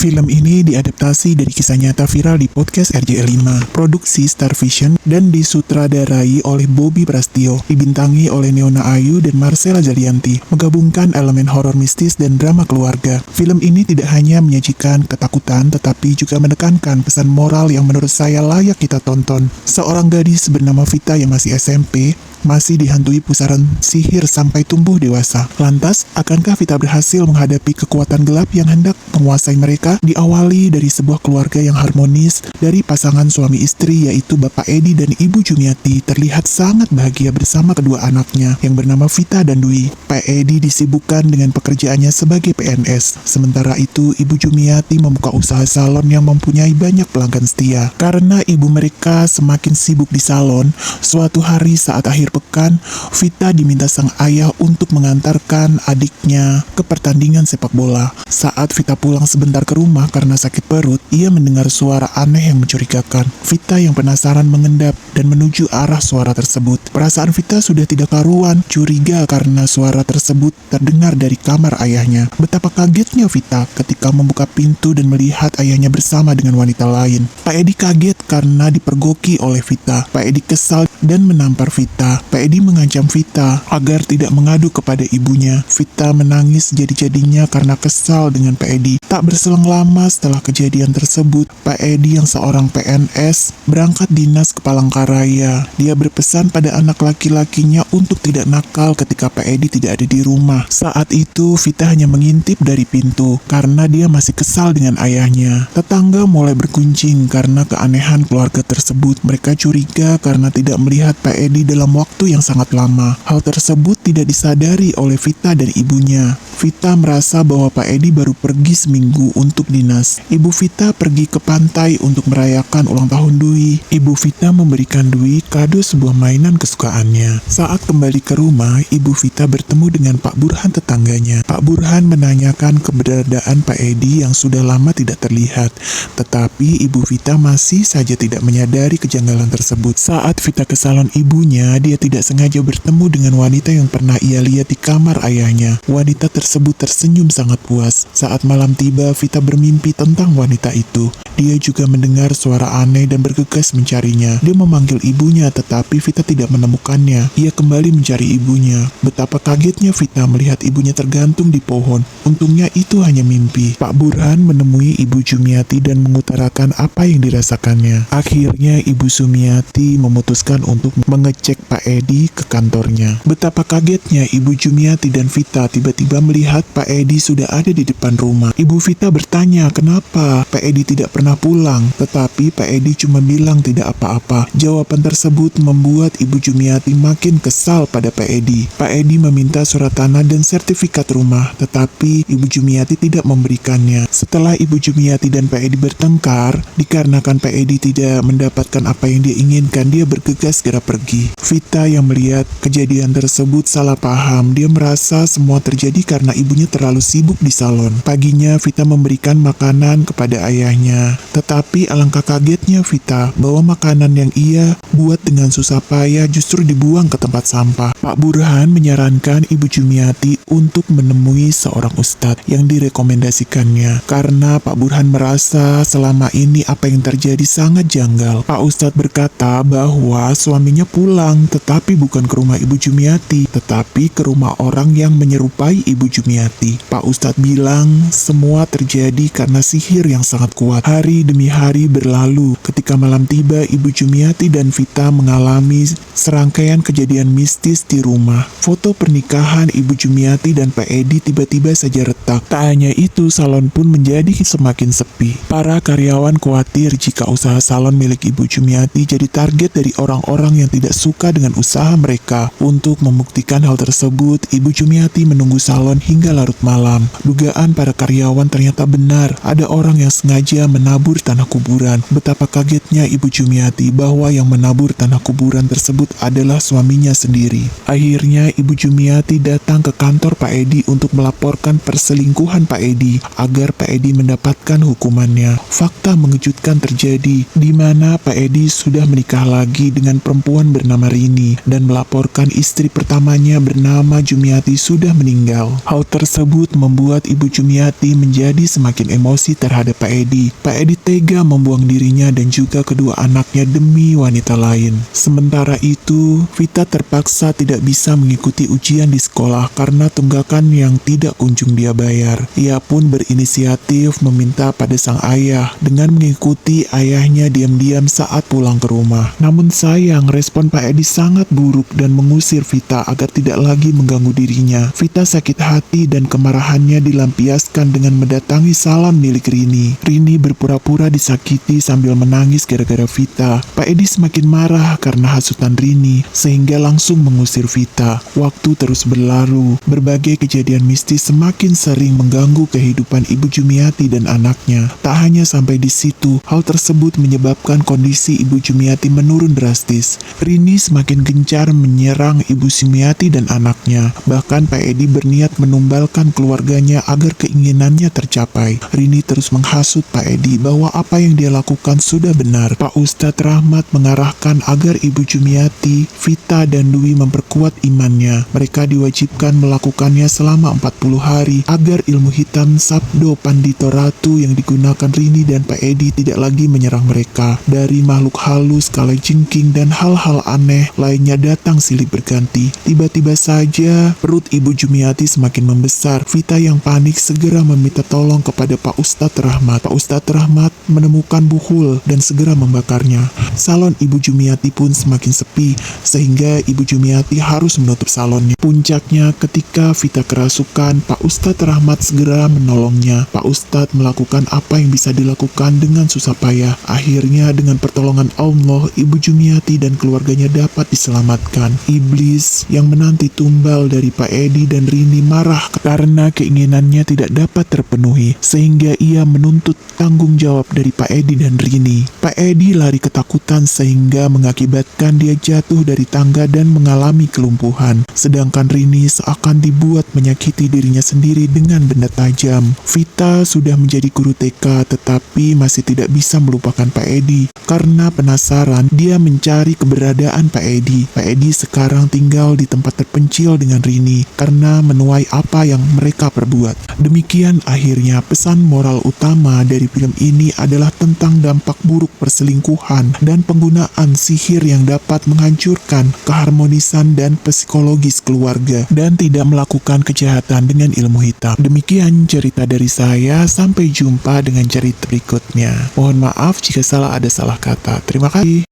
Film ini diadaptasi dari kisah nyata viral di podcast RJL5, produksi Star Vision, dan disutradarai oleh Bobby Prastio, dibintangi oleh Neona Ayu dan Marcella Zalianty, menggabungkan elemen horor mistis dan drama keluarga. Film ini tidak hanya menyajikan ketakutan, tetapi juga menekankan pesan moral yang menurut saya layak kita tonton. Seorang gadis bernama Vita yang masih SMP, masih dihantui pusaran sihir sampai tumbuh dewasa. Lantas, akankah Vita berhasil menghadapi kekuatan gelap yang hendak menguasai mereka? Diawali dari sebuah keluarga yang harmonis, dari pasangan suami istri yaitu Bapak Edi dan Ibu Jumiati terlihat sangat bahagia bersama kedua anaknya yang bernama Vita dan Dwi. Pak Edi disibukkan dengan pekerjaannya sebagai PNS. Sementara itu, Ibu Jumiati membuka usaha salon yang mempunyai banyak pelanggan setia. Karena ibu mereka semakin sibuk di salon, suatu hari saat akhir pekan, Vita diminta sang ayah untuk mengantarkan adiknya ke pertandingan sepak bola. Saat Vita pulang sebentar ke rumah karena sakit perut, ia mendengar suara aneh yang mencurigakan. Vita yang penasaran mengendap dan menuju arah suara tersebut. Perasaan Vita sudah tidak karuan, curiga karena suara tersebut terdengar dari kamar ayahnya. Betapa kagetnya Vita ketika membuka pintu dan melihat ayahnya bersama dengan wanita lain. Pak Edi kaget karena dipergoki oleh Vita. Pak Edi kesal dan menampar Vita. Pak Edi mengancam Vita agar tidak mengadu kepada ibunya. Vita menangis jadi-jadinya karena kesal dengan Pak Edi. Tak berselang lama setelah kejadian tersebut, Pak Edi yang seorang PNS berangkat dinas ke Palangkaraya. Dia berpesan pada anak laki-lakinya untuk tidak nakal ketika Pak Edi tidak ada di rumah. Saat itu, Vita hanya mengintip dari pintu karena dia masih kesal dengan ayahnya. Tetangga mulai berguncing karena keanehan keluarga tersebut. Mereka curiga karena tidak melihat Pak Edi dalam waktu yang sangat lama. Hal tersebut tidak disadari oleh Vita dan ibunya. Vita merasa bahwa Pak Edi baru pergi seminggu untuk dinas. Ibu Vita pergi ke pantai untuk merayakan ulang tahun Dwi. Ibu Vita memberikan Dwi kado sebuah mainan kesukaannya. Saat kembali ke rumah, Ibu Vita bertemu dengan Pak Burhan tetangganya. Pak Burhan menanyakan keberadaan Pak Edi yang sudah lama tidak terlihat. Tetapi Ibu Vita masih saja tidak menyadari kejanggalan tersebut. Saat Vita ke salon ibunya, dia tidak sengaja bertemu dengan wanita yang pernah ia lihat di kamar ayahnya. Wanita tersebut tersenyum sangat puas. Saat malam tiba, Vita bermimpi tentang wanita itu. Dia juga mendengar suara aneh dan bergegas mencarinya. Dia memanggil ibunya, tetapi Vita tidak menemukannya. Ia kembali mencari ibunya. Betapa kagetnya Vita melihat ibunya tergantung di pohon. Untungnya itu hanya mimpi. Pak Burhan menemui Ibu Jumiati dan mengutarakan apa yang dirasakannya. Akhirnya Ibu Jumiati memutuskan untuk mengecek Pak Edi ke kantornya. Betapa kagetnya Ibu Jumiati dan Vita tiba-tiba melihat Pak Edi sudah ada di depan rumah. Ibu Vita bertanya kenapa Pak Edi tidak pernah pulang, tetapi Pak Edi cuma bilang tidak apa-apa. Jawaban tersebut membuat Ibu Jumiati makin kesal pada Pak Edi. Pak Edi meminta surat tanah dan sertifikat rumah, tetapi Ibu Jumiati tidak memberikannya. Setelah Ibu Jumiati dan Pak Edi bertengkar, dikarenakan Pak Edi tidak mendapatkan apa yang dia inginkan, dia bergegas segera pergi. Vita yang melihat kejadian tersebut salah paham. Dia merasa semua terjadi karena ibunya terlalu sibuk di salon. Paginya Vita memberikan makanan kepada ayahnya. Tetapi alangkah kagetnya Vita bahwa makanan yang ia buat dengan susah payah justru dibuang ke tempat sampah. Pak Burhan menyarankan Ibu Jumiati untuk menemui seorang ustadz yang direkomendasikannya. Karena Pak Burhan merasa selama ini apa yang terjadi sangat janggal. Pak Ustadz berkata bahwa suaminya pulang, tetapi bukan ke rumah Ibu Jumiati, tetapi ke rumah orang yang menyerupai Ibu Jumiati. Pak Ustadz bilang semua terjadi karena sihir yang sangat kuat. Hari demi hari berlalu. Ketika malam tiba, Ibu Jumiati dan Vita mengalami serangkaian kejadian mistis di rumah. Foto pernikahan Ibu Jumiati dan Pak Edi tiba-tiba saja retak. Tak hanya itu, salon pun menjadi semakin sepi. Para karyawan khawatir jika usaha salon milik Ibu Jumiati jadi target dari orang-orang yang tidak suka dengan usaha mereka. Untuk membuktikan hal tersebut, Ibu Jumiati menunggu salon hingga larut malam. Dugaan para karyawan ternyata benar. Ada orang yang sengaja menabur tanah kuburan. Betapa kagetnya Ibu Jumiati bahwa yang menabur tanah kuburan tersebut adalah suaminya sendiri. Akhirnya Ibu Jumiati datang ke kantor Pak Edi untuk melaporkan perselingkuhan Pak Edi agar Pak Edi mendapatkan hukumannya. Fakta mengejutkan terjadi di mana Pak Edi sudah menikah lagi dengan perempuan bernama Rini dan melaporkan istri pertamanya bernama Jumiati sudah meninggal. Hal tersebut membuat Ibu Jumiati menjadi semakin emosi terhadap Pak Edi. Pak Edi tega membuang dirinya dan juga kedua anaknya demi wanita lain. Sementara itu, Vita terpaksa tidak bisa mengikuti ujian di sekolah karena tunggakan yang tidak kunjung dia bayar. Ia pun berinisiatif meminta pada sang ayah dengan mengikuti ayahnya diam-diam saat pulang ke rumah. Namun sayang, respon Pak Edi sangat buruk dan mengusir Vita agar tidak lagi mengganggu dirinya. Vita sakit hati dan kemarahannya dilampiaskan dengan mendatangi salon milik Rini. Rini berpura-pura disakiti sambil menangis gara-gara Vita. Pak Edi semakin marah karena hasutan Rini sehingga langsung mengusir Vita. Waktu terus berlalu, berbagai kejadian mistis semakin sering mengganggu kehidupan Ibu Jumiati dan anaknya. Tak hanya sampai di situ, hal tersebut menyebabkan kondisi Ibu Jumiati menurun drastis. Rini semakin gencar menyerang Ibu Jumiati dan anaknya. Bahkan Pak Edi berniat menumbalkan keluarganya agar keinginannya tercapai. Rini terus menghasut Pak Edi bahwa apa yang dia lakukan sudah benar. Pak Ustadz Rahmat mengarahkan agar Ibu Jumiati, Vita, dan Dwi memperkuat imannya. Mereka diwajibkan melakukannya selama 40 hari agar ilmu hitam Sabdo Pandito Ratu yang digunakan Rini dan Pak Edi tidak lagi menyerang mereka. Dari makhluk halus, kalajengking, dan hal-hal aneh lainnya datang silih berganti. Tiba-tiba saja perut Ibu Jumiati semakin membesar. Vita yang panik segera meminta tolong kepada Pak Ustadz Rahmat. Pak Ustadz Rahmat menemukan buhul dan segera membakarnya. Salon Ibu Jumiati pun semakin sepi sehingga Ibu Jumiati harus menutup salonnya. Puncaknya ketika Vita kerasukan, Pak Ustadz Rahmat segera menolongnya. Pak Ustadz melakukan apa yang bisa dilakukan dengan susah payah. Akhirnya dengan pertolongan Allah, Ibu Jumiati dan keluarganya dapat diselamatkan. Iblis yang menanti tumbal dari Pak Edi dan Rini marah karena keinginannya tidak dapat terpenuhi, sehingga ia menuntut tanggung jawab dari Pak Edi dan Rini. Pak Edi lari ketakutan sehingga mengakibatkan dia jatuh dari tangga dan mengalami kelumpuhan. Sedangkan Rini seakan dibuat menyakiti dirinya sendiri dengan benda tajam. Vita sudah menjadi guru TK tetapi masih tidak bisa melupakan Pak Edi. Karena penasaran, dia mencari keberadaan Pak Edi. Pak Edi sekarang tinggal di tempat terpencil dengan Rini karena menuai apa yang mereka perbuat. Demikian akhirnya pesan moral utama dari film ini adalah tentang dampak buruk perselingkuhan dan penggunaan sihir yang dapat menghancurkan keharmonisan dan psikologis keluarga dan tidak melakukan kejahatan dengan ilmu hitam. Demikian cerita dari saya, sampai jumpa dengan cerita berikutnya. Mohon maaf jika ada salah kata. Terima kasih.